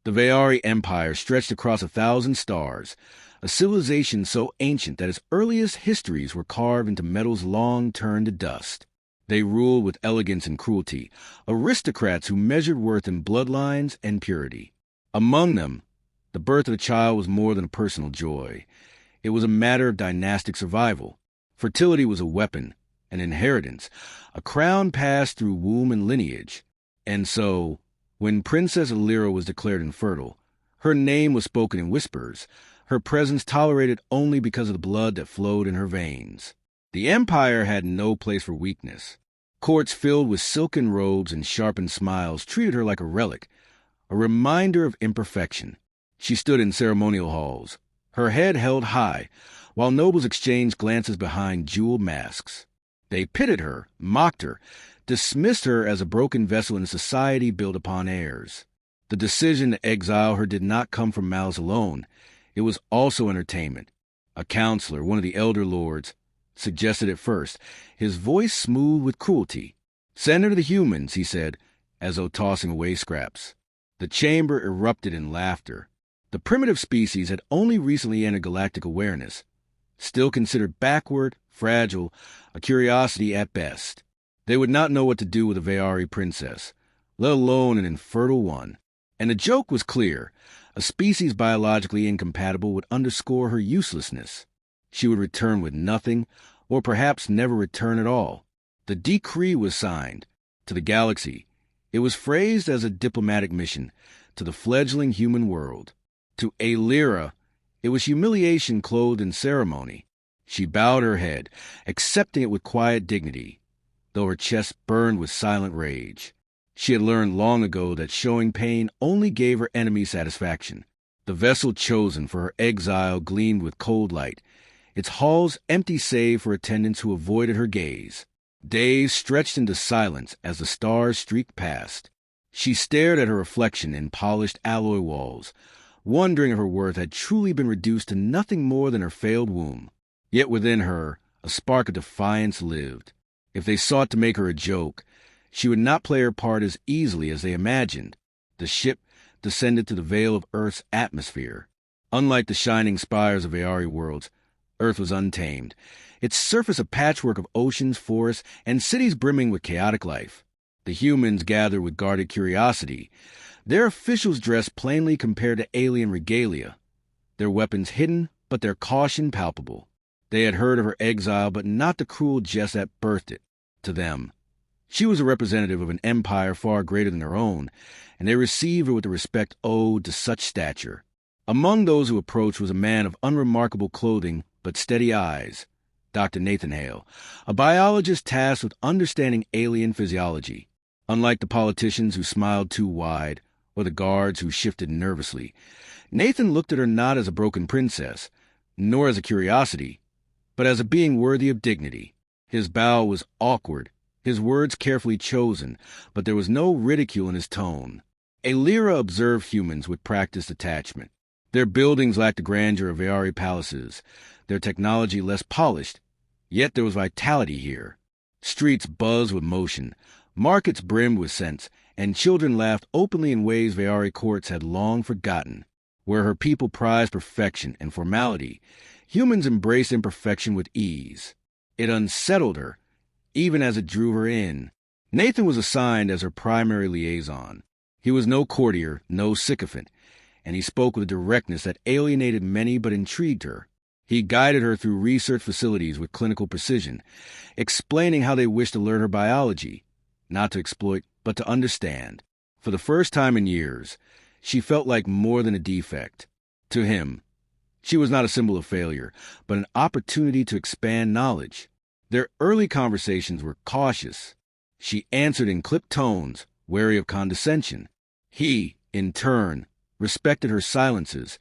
The Veari Empire stretched across 1,000 stars, a civilization so ancient that its earliest histories were carved into metals long turned to dust. They ruled with elegance and cruelty, aristocrats who measured worth in bloodlines and purity. Among them, the birth of a child was more than a personal joy. It was a matter of dynastic survival. Fertility was a weapon, an inheritance, a crown passed through womb and lineage. And so, when Princess Illyra was declared infertile, her name was spoken in whispers, her presence tolerated only because of the blood that flowed in her veins. The empire had no place for weakness. Courts filled with silken robes and sharpened smiles treated her like a relic, a reminder of imperfection. She stood in ceremonial halls, her head held high, while nobles exchanged glances behind jeweled masks. They pitted her, mocked her, dismissed her as a broken vessel in a society built upon airs. The decision to exile her did not come from malice alone. It was also entertainment. A counselor, one of the elder lords, suggested it first, his voice smooth with cruelty. "Send her to the humans," he said, as though tossing away scraps. The chamber erupted in laughter. The primitive species had only recently entered galactic awareness, still considered backward, fragile, a curiosity at best. They would not know what to do with a Veari princess, let alone an infertile one. And the joke was clear. A species biologically incompatible would underscore her uselessness. She would return with nothing, or perhaps never return at all. The decree was signed. To the galaxy. It was phrased as a diplomatic mission to the fledgling human world. To Illyra, it was humiliation clothed in ceremony. She bowed her head, accepting it with quiet dignity, though her chest burned with silent rage. She had learned long ago that showing pain only gave her enemy satisfaction. The vessel chosen for her exile gleamed with cold light, its halls empty save for attendants who avoided her gaze. Days stretched into silence as the stars streaked past. She stared at her reflection in polished alloy walls, wondering if her worth had truly been reduced to nothing more than her failed womb. Yet within her, a spark of defiance lived. If they sought to make her a joke, she would not play her part as easily as they imagined. The ship descended to the veil of Earth's atmosphere. Unlike the shining spires of Veari worlds, Earth was untamed, its surface a patchwork of oceans, forests, and cities brimming with chaotic life. The humans gathered with guarded curiosity, their officials dressed plainly compared to alien regalia, their weapons hidden, but their caution palpable. They had heard of her exile, but not the cruel jest that birthed it. To them, she was a representative of an empire far greater than their own, and they received her with the respect owed to such stature. Among those who approached was a man of unremarkable clothing but steady eyes, Dr. Nathan Hale, a biologist tasked with understanding alien physiology. Unlike the politicians who smiled too wide, or the guards who shifted nervously, Nathan looked at her not as a broken princess, nor as a curiosity, but as a being worthy of dignity. His bow was awkward, his words carefully chosen, but there was no ridicule in his tone. Illyra observed humans with practiced attachment. Their buildings lacked the grandeur of Veari palaces, their technology less polished, yet there was vitality here. Streets buzzed with motion, markets brimmed with scents, and children laughed openly in ways Veari courts had long forgotten. Where her people prized perfection and formality, humans embraced imperfection with ease. It unsettled her, even as it drew her in. Nathan was assigned as her primary liaison. He was no courtier, no sycophant, and he spoke with a directness that alienated many but intrigued her. He guided her through research facilities with clinical precision, explaining how they wished to learn her biology, not to exploit, but to understand. For the first time in years, she felt like more than a defect. To him, she was not a symbol of failure, but an opportunity to expand knowledge. Their early conversations were cautious. She answered in clipped tones, wary of condescension. He, in turn, respected her silences,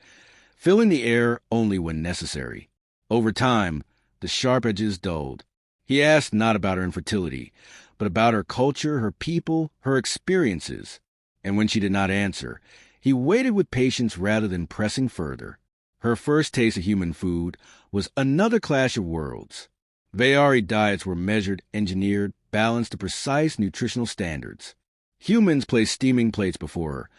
filling the air only when necessary. Over time, the sharp edges dulled. He asked not about her infertility, but about her culture, her people, her experiences. And when she did not answer, he waited with patience rather than pressing further. Her first taste of human food was another clash of worlds. Veari diets were measured, engineered, balanced to precise nutritional standards. Humans placed steaming plates before her,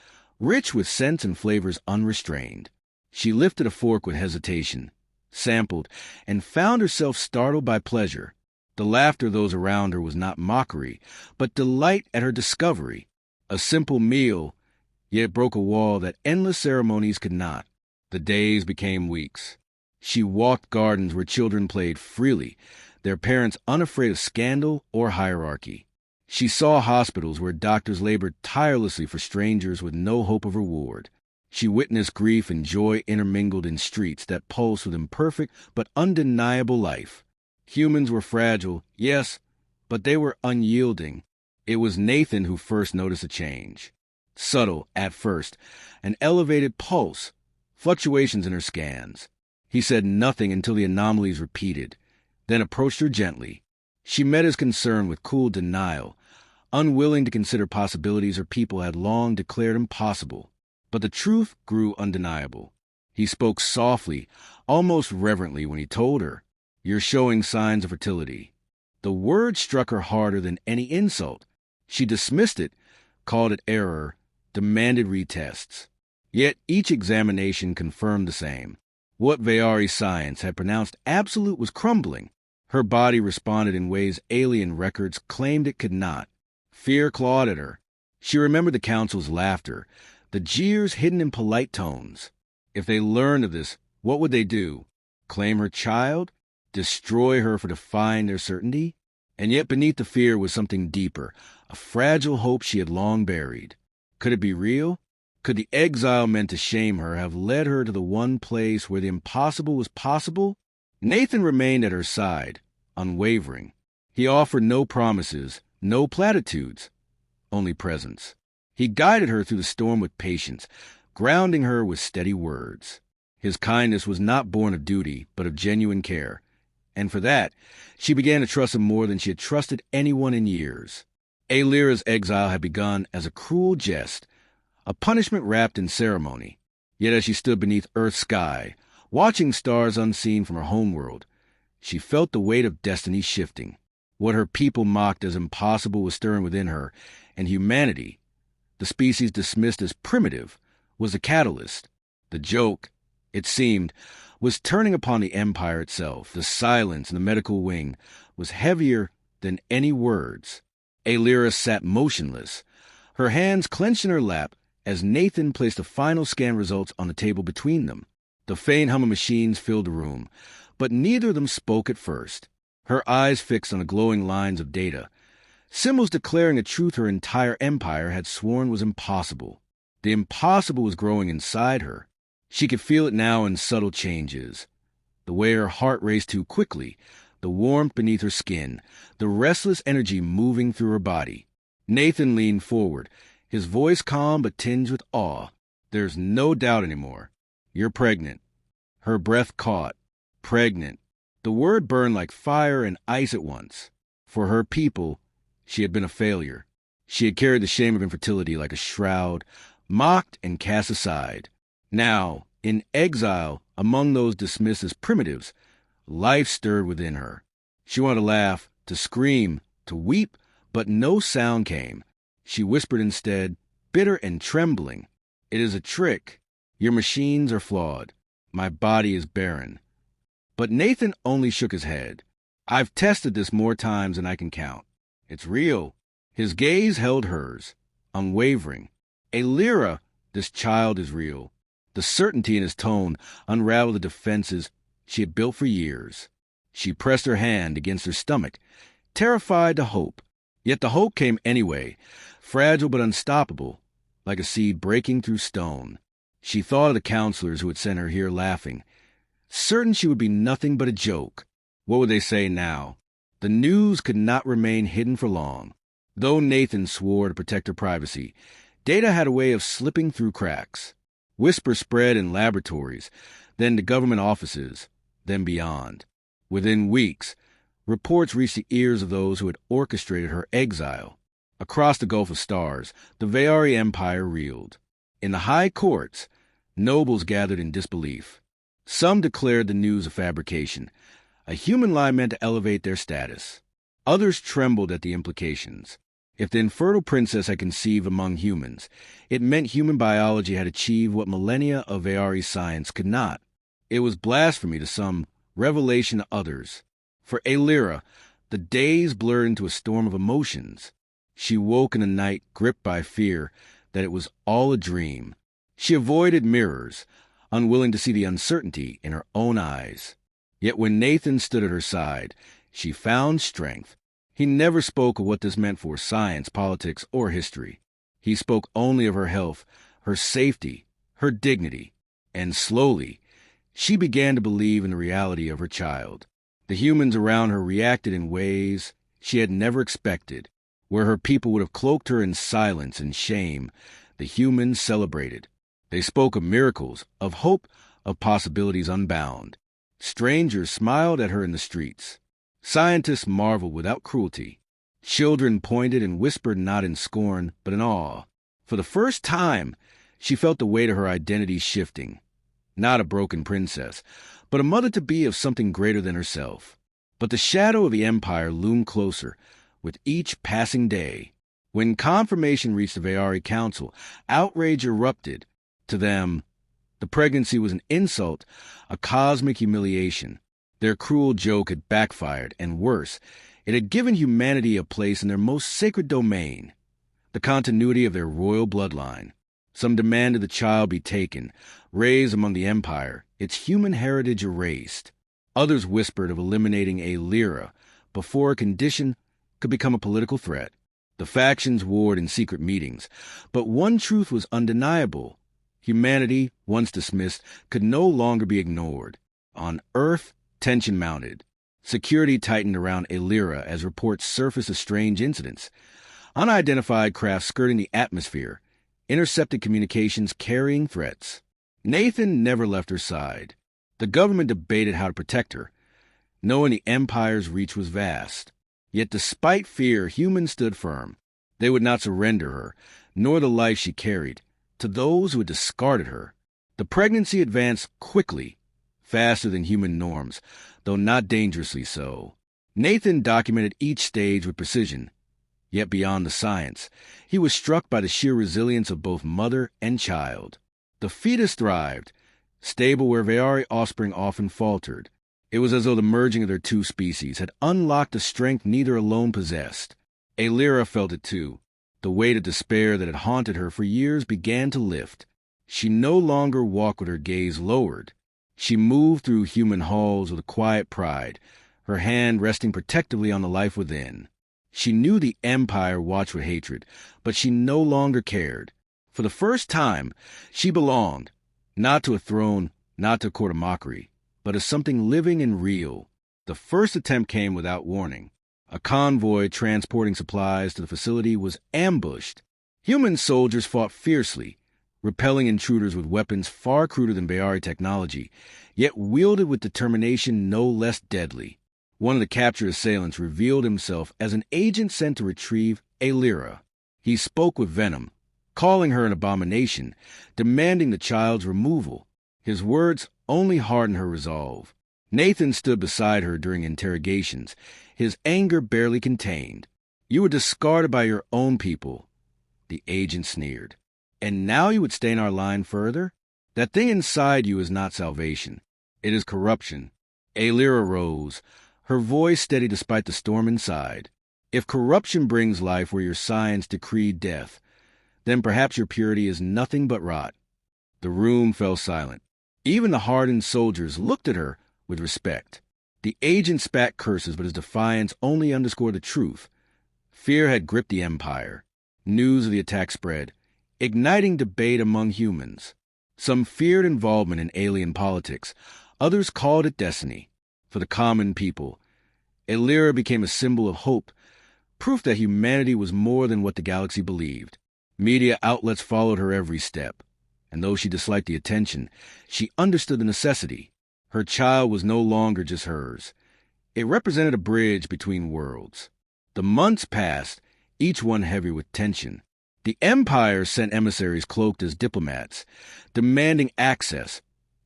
rich with scents and flavors unrestrained. She lifted a fork with hesitation, sampled, and found herself startled by pleasure. The laughter of those around her was not mockery, but delight at her discovery. A simple meal, yet it broke a wall that endless ceremonies could not. The days became weeks. She walked gardens where children played freely, their parents unafraid of scandal or hierarchy. She saw hospitals where doctors labored tirelessly for strangers with no hope of reward. She witnessed grief and joy intermingled in streets that pulsed with imperfect but undeniable life. Humans were fragile, yes, but they were unyielding. It was Nathan who first noticed a change. Subtle, at first, an elevated pulse, fluctuations in her scans. He said nothing until the anomalies repeated, then approached her gently. She met his concern with cool denial, unwilling to consider possibilities her people had long declared impossible. But the truth grew undeniable. He spoke softly, almost reverently when he told her, "You're showing signs of fertility." The word struck her harder than any insult. She dismissed it, called it error, demanded retests. Yet each examination confirmed the same. What Vayari science had pronounced absolute was crumbling. Her body responded in ways alien records claimed it could not. Fear clawed at her. She remembered the council's laughter, the jeers hidden in polite tones. If they learned of this, what would they do? Claim her child? Destroy her for defying their certainty? And yet beneath the fear was something deeper, a fragile hope she had long buried. Could it be real? Could the exile meant to shame her have led her to the one place where the impossible was possible? Nathan remained at her side, unwavering. He offered no promises, no platitudes, only presence. He guided her through the storm with patience, grounding her with steady words. His kindness was not born of duty, but of genuine care. And for that, she began to trust him more than she had trusted anyone in years. Alira's exile had begun as a cruel jest, a punishment wrapped in ceremony. Yet as she stood beneath Earth's sky, watching stars unseen from her homeworld, she felt the weight of destiny shifting. What her people mocked as impossible was stirring within her, and humanity, the species dismissed as primitive, was the catalyst. The joke, it seemed, was turning upon the empire itself. The silence in the medical wing was heavier than any words. Alira sat motionless, her hands clenched in her lap as Nathan placed the final scan results on the table between them. The faint hum of machines filled the room, but neither of them spoke at first. Her eyes fixed on the glowing lines of data, symbols declaring a truth her entire empire had sworn was impossible. The impossible was growing inside her. She could feel it now in subtle changes. The way her heart raced too quickly, the warmth beneath her skin, the restless energy moving through her body. Nathan leaned forward, his voice calm but tinged with awe. "There's no doubt anymore. You're pregnant." Her breath caught. Pregnant. The word burned like fire and ice at once. For her people, she had been a failure. She had carried the shame of infertility like a shroud, mocked and cast aside. Now, in exile, among those dismissed as primitives, life stirred within her. She wanted to laugh, to scream, to weep, but no sound came. She whispered instead, bitter and trembling, "It is a trick. Your machines are flawed. My body is barren." But Nathan only shook his head. "I've tested this more times than I can count. It's real." His gaze held hers, unwavering. "Alira, this child is real." The certainty in his tone unraveled the defenses she had built for years. She pressed her hand against her stomach, terrified to hope. Yet the hope came anyway, fragile but unstoppable, like a seed breaking through stone. She thought of the counselors who had sent her here laughing, certain she would be nothing but a joke. What would they say now? The news could not remain hidden for long. Though Nathan swore to protect her privacy, data had a way of slipping through cracks. Whispers spread in laboratories, then to government offices, then beyond. Within weeks, reports reached the ears of those who had orchestrated her exile. Across the Gulf of Stars, the Vayari Empire reeled. In the high courts, nobles gathered in disbelief. Some declared the news a fabrication, a human lie meant to elevate their status. Others trembled at the implications. If the infertile princess had conceived among humans, it meant human biology had achieved what millennia of Aari science could not. It was blasphemy to some, revelation to others. For Aelira, the days blurred into a storm of emotions. She woke in the night gripped by fear that it was all a dream. She avoided mirrors, unwilling to see the uncertainty in her own eyes. Yet when Nathan stood at her side, she found strength. He never spoke of what this meant for science, politics, or history. He spoke only of her health, her safety, her dignity. And slowly, she began to believe in the reality of her child. The humans around her reacted in ways she had never expected. Where her people would have cloaked her in silence and shame, the humans celebrated. They spoke of miracles, of hope, of possibilities unbound. Strangers smiled at her in the streets. Scientists marveled without cruelty. Children pointed and whispered not in scorn, but in awe. For the first time, she felt the weight of her identity shifting. Not a broken princess, but a mother-to-be of something greater than herself. But the shadow of the empire loomed closer with each passing day. When confirmation reached the Aari Council, outrage erupted. To them, the pregnancy was an insult, a cosmic humiliation. Their cruel joke had backfired, and worse, it had given humanity a place in their most sacred domain, the continuity of their royal bloodline. Some demanded the child be taken, raised among the empire, its human heritage erased. Others whispered of eliminating Aelira before a condition could become a political threat. The factions warred in secret meetings, but one truth was undeniable. Humanity, once dismissed, could no longer be ignored. On Earth, tension mounted. Security tightened around Aelira as reports surfaced of strange incidents. Unidentified craft skirting the atmosphere, intercepted communications carrying threats. Nathan never left her side. The government debated how to protect her, knowing the Empire's reach was vast. Yet despite fear, humans stood firm. They would not surrender her, nor the life she carried, to those who had discarded her. The pregnancy advanced quickly, faster than human norms, though not dangerously so. Nathan documented each stage with precision. Yet beyond the science, he was struck by the sheer resilience of both mother and child. The fetus thrived, stable where Aari offspring often faltered. It was as though the merging of their two species had unlocked a strength neither alone possessed. Aelira felt it too. The weight of despair that had haunted her for years began to lift. She no longer walked with her gaze lowered. She moved through human halls with a quiet pride, her hand resting protectively on the life within. She knew the Empire watched with hatred, but she no longer cared. For the first time, she belonged, not to a throne, not to a court of mockery, but as something living and real. The first attempt came without warning. A convoy transporting supplies to the facility was ambushed. Human soldiers fought fiercely, repelling intruders with weapons far cruder than Aari technology, yet wielded with determination no less deadly. One of the captured assailants revealed himself as an agent sent to retrieve Aelira. He spoke with venom, calling her an abomination, demanding the child's removal. His words only hardened her resolve. Nathan stood beside her during interrogations, his anger barely contained. "You were discarded by your own people," the agent sneered. "And now you would stain our line further? That thing inside you is not salvation. It is corruption." Aelira rose, her voice steady despite the storm inside. "If corruption brings life where your science decreed death, then perhaps your purity is nothing but rot." The room fell silent. Even the hardened soldiers looked at her with respect. The agent spat curses, but his defiance only underscored the truth. Fear had gripped the Empire. News of the attack spread, igniting debate among humans. Some feared involvement in alien politics. Others called it destiny. For the common people, Aelira became a symbol of hope, proof that humanity was more than what the galaxy believed. Media outlets followed her every step, and though she disliked the attention, she understood the necessity. Her child was no longer just hers. It represented a bridge between worlds. The months passed, each one heavy with tension. The Empire sent emissaries cloaked as diplomats, demanding access,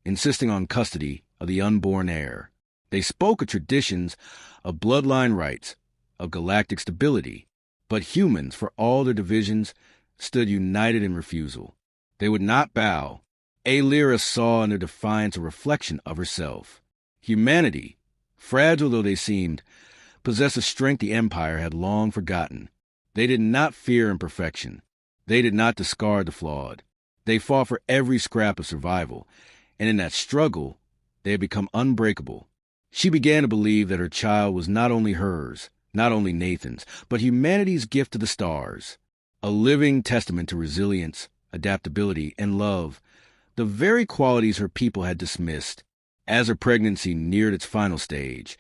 insisting on custody of the unborn heir. They spoke of traditions, of bloodline rights, of galactic stability. But humans, for all their divisions, stood united in refusal. They would not bow. Aelira saw in their defiance a reflection of herself. Humanity, fragile though they seemed, possessed a strength the Empire had long forgotten. They did not fear imperfection. They did not discard the flawed. They fought for every scrap of survival, and in that struggle, they had become unbreakable. She began to believe that her child was not only hers, not only Nathan's, but humanity's gift to the stars, a living testament to resilience, adaptability, and love, the very qualities her people had dismissed. As her pregnancy neared its final stage,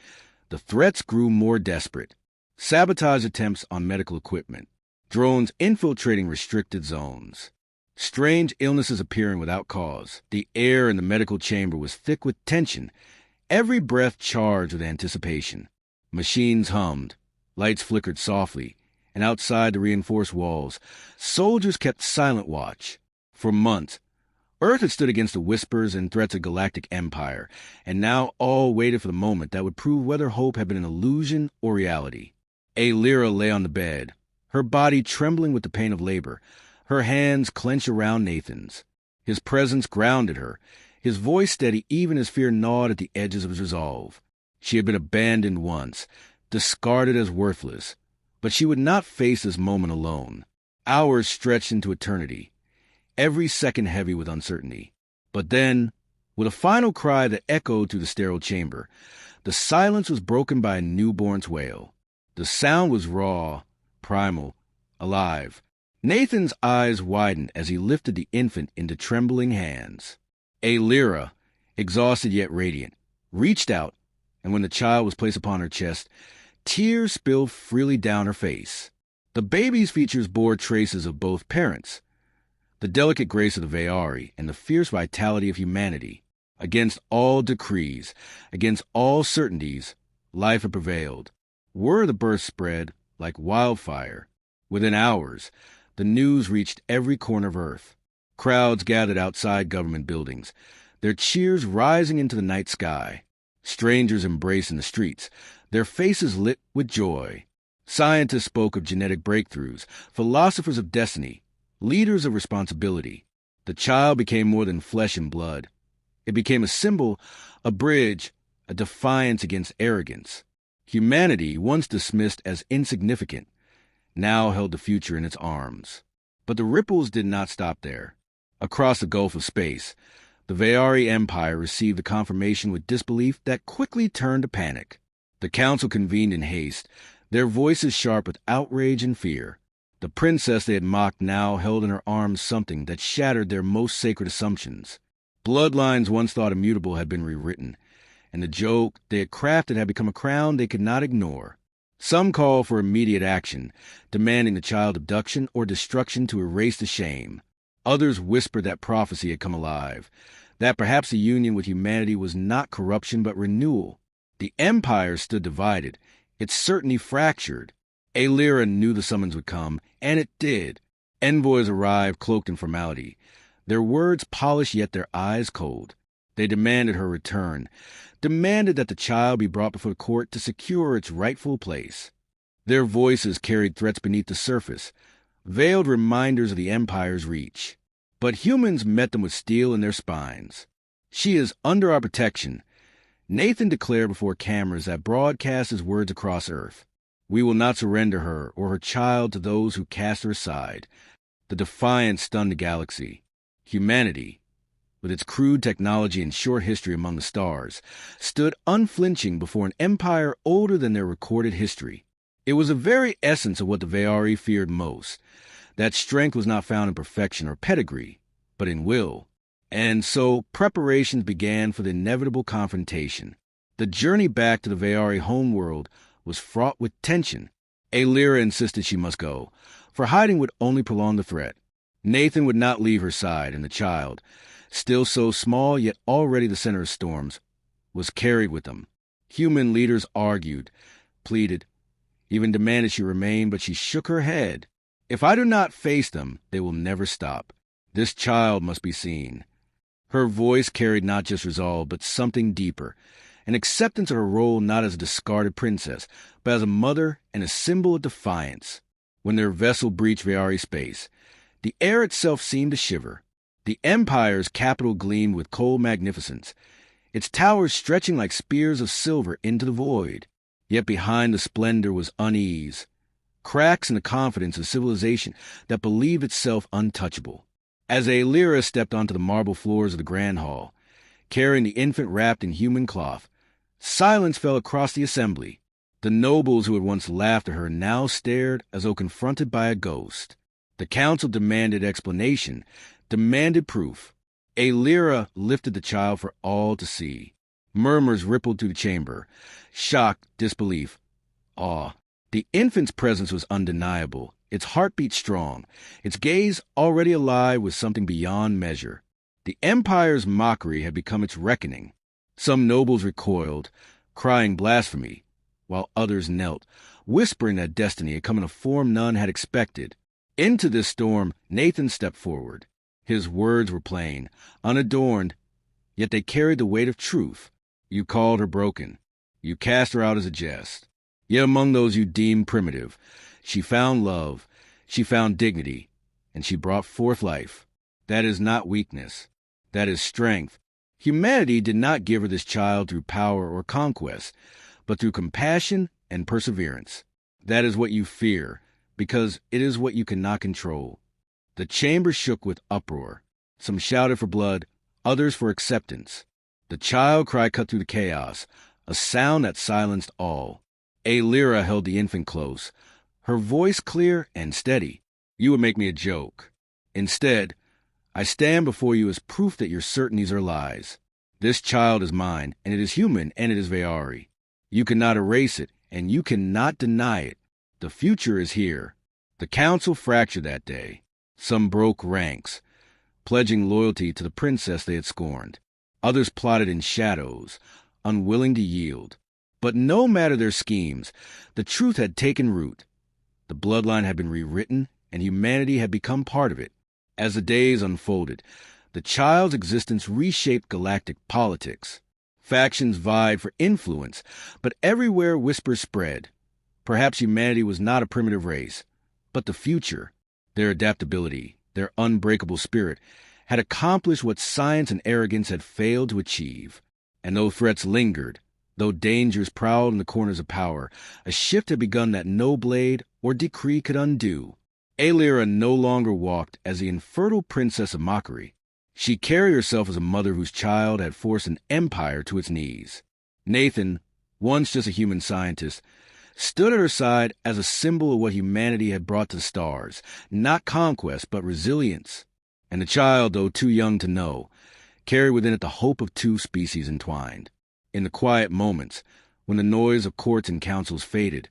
the threats grew more desperate. Sabotage attempts on medical equipment, drones infiltrating restricted zones, strange illnesses appearing without cause. The air in the medical chamber was thick with tension, every breath charged with anticipation. Machines hummed, lights flickered softly, and outside the reinforced walls, soldiers kept silent watch. For months, Earth had stood against the whispers and threats of galactic empire, and now all waited for the moment that would prove whether hope had been an illusion or reality. Aelira lay on the bed, her body trembling with the pain of labor, her hands clenched around Nathan's. His presence grounded her, his voice steady even as fear gnawed at the edges of his resolve. She had been abandoned once, discarded as worthless, but she would not face this moment alone. Hours stretched into eternity, every second heavy with uncertainty. But then, with a final cry that echoed through the sterile chamber, the silence was broken by a newborn's wail. The sound was raw, primal, alive. Nathan's eyes widened as he lifted the infant into trembling hands. Aelira, exhausted yet radiant, reached out, and when the child was placed upon her chest, tears spilled freely down her face. The baby's features bore traces of both parents, the delicate grace of the Veari and the fierce vitality of humanity. Against all decrees, against all certainties, life had prevailed. Word of the birth spread like wildfire. Within hours, the news reached every corner of Earth. Crowds gathered outside government buildings, their cheers rising into the night sky. Strangers embraced in the streets, their faces lit with joy. Scientists spoke of genetic breakthroughs, philosophers of destiny, leaders of responsibility. The child became more than flesh and blood. It became a symbol, a bridge, a defiance against arrogance. Humanity, once dismissed as insignificant, now held the future in its arms. But the ripples did not stop there. Across the gulf of space, the Veari Empire received the confirmation with disbelief that quickly turned to panic. The council convened in haste, their voices sharp with outrage and fear. The princess they had mocked now held in her arms something that shattered their most sacred assumptions. Bloodlines once thought immutable had been rewritten, and the joke they had crafted had become a crown they could not ignore. Some called for immediate action, demanding the child abduction or destruction to erase the shame. Others whispered that prophecy had come alive, that perhaps the union with humanity was not corruption but renewal. The empire stood divided, its certainty fractured. Aelira knew the summons would come, and it did. Envoys arrived cloaked in formality, their words polished yet their eyes cold. They demanded her return, demanded that the child be brought before the court to secure its rightful place. Their voices carried threats beneath the surface, veiled reminders of the Empire's reach. But humans met them with steel in their spines. She is under our protection, Nathan declared before cameras that broadcast his words across Earth. We will not surrender her or her child to those who cast her aside. The defiance stunned the galaxy. Humanity, with its crude technology and short history among the stars, stood unflinching before an empire older than their recorded history. It was the very essence of what the Veari feared most, that strength was not found in perfection or pedigree, but in will. And so preparations began for the inevitable confrontation. The journey back to the Veari homeworld was fraught with tension. Aelira insisted she must go, for hiding would only prolong the threat. Nathan would not leave her side, and the child, still so small yet already the center of storms, was carried with them. Human leaders argued, pleaded, even demanded she remain, but she shook her head. If I do not face them, they will never stop. This child must be seen. Her voice carried not just resolve, but something deeper, an acceptance of her role not as a discarded princess, but as a mother and a symbol of defiance. when their vessel breached Veari space. The air itself seemed to shiver. The Empire's capital gleamed with cold magnificence, its towers stretching like spears of silver into the void. Yet behind the splendor was unease, cracks in the confidence of civilization that believed itself untouchable. As Aelira stepped onto the marble floors of the Grand Hall, carrying the infant wrapped in human cloth, silence fell across the assembly. The nobles who had once laughed at her now stared as though confronted by a ghost. The council demanded explanation, demanded proof. Aelira lifted the child for all to see. Murmurs rippled through the chamber. Shock, disbelief, awe. The infant's presence was undeniable, its heartbeat strong, its gaze already alive with something beyond measure. The Empire's mockery had become its reckoning. Some nobles recoiled, crying blasphemy, while others knelt, whispering that destiny had come in a form none had expected. Into this storm, Nathan stepped forward. His words were plain, unadorned, yet they carried the weight of truth. You called her broken. You cast her out as a jest. Yet among those you deemed primitive, she found love, she found dignity, and she brought forth life. That is not weakness. That is strength. Humanity did not give her this child through power or conquest, but through compassion and perseverance. That is what you fear, because it is what you cannot control. The chamber shook with uproar. Some shouted for blood, others for acceptance. The child cry cut through the chaos, a sound that silenced all. Aelira held the infant close, her voice clear and steady. You would make me a joke. Instead, I stand before you as proof that your certainties are lies. This child is mine, and it is human, and it is Veari. You cannot erase it, and you cannot deny it. The future is here. The council fractured that day. Some broke ranks, pledging loyalty to the princess they had scorned. Others plotted in shadows, unwilling to yield. But no matter their schemes, the truth had taken root. The bloodline had been rewritten, and humanity had become part of it. As the days unfolded, the child's existence reshaped galactic politics. Factions vied for influence, but everywhere whispers spread. Perhaps humanity was not a primitive race, but the future, their adaptability, their unbreakable spirit, had accomplished what science and arrogance had failed to achieve. And though threats lingered, though dangers prowled in the corners of power, a shift had begun that no blade or decree could undo. Aelira no longer walked as the infertile princess of mockery. She carried herself as a mother whose child had forced an empire to its knees. Nathan, once just a human scientist, stood at her side as a symbol of what humanity had brought to the stars, not conquest, but resilience. And the child, though too young to know, carried within it the hope of two species entwined. In the quiet moments, when the noise of courts and councils faded,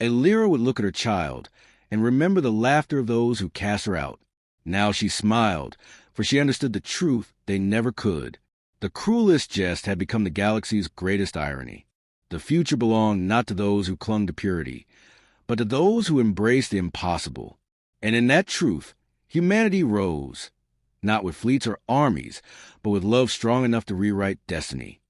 Aelira would look at her child and remember the laughter of those who cast her out. Now she smiled, for she understood the truth they never could. The cruelest jest had become the galaxy's greatest irony. The future belonged not to those who clung to purity, but to those who embraced the impossible. And in that truth, humanity rose, not with fleets or armies, but with love strong enough to rewrite destiny.